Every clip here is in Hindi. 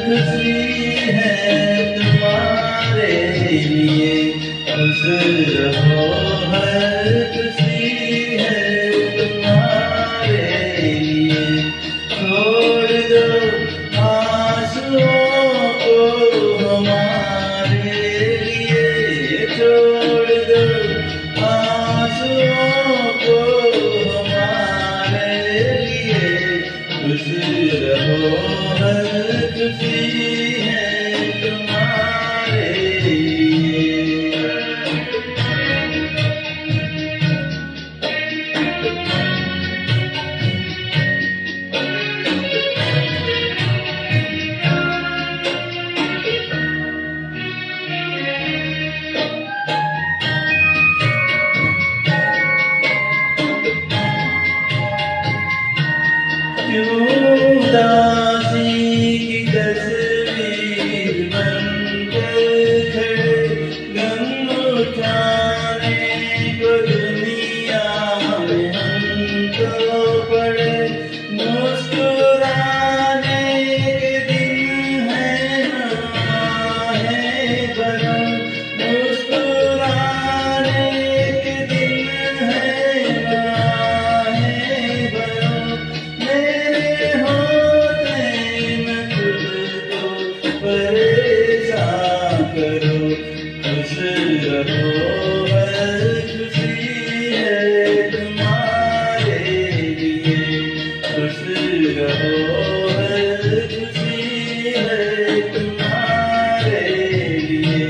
खुशी है तुम्हारे लिए, खुश रहो हर खुशी है तुम्हारे लिए। छोड़ दो आंसुओं को हमारे लिए, छोड़ दो आंसुओं को हमारे लिए। खुश रहो हर खुशी है तुम्हारे लिए। उदासी की तस्वीर बनकर खड़े, गम उठाने को दुनिया में हमको पड़े। मुस्कुराने के दिन है है भरा, मुस्कुराने के दिन है भरा। मेरे होते मैं खुद को परेशान करो, खुश रहो हर खुशी है तुम्हारे लिए, खुश रहो हर खुशी है तुम्हारे लिए।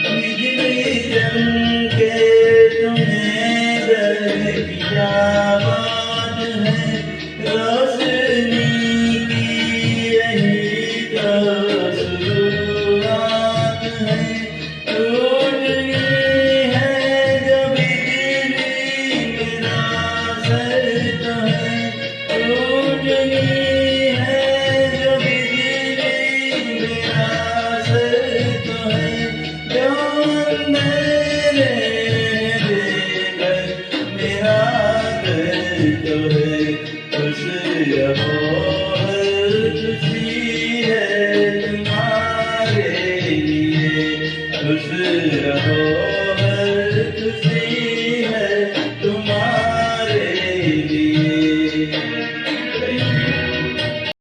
बिजली चमके तुम्हें डर की क्या बात है, रोशनी की यही तो शुरुआत है। टूटनी है जो बिजली मेरा सर तो है, टूटनी है जो बिजली मेरा सर तो है। जो अंधेरे बेघर मेरा घर तो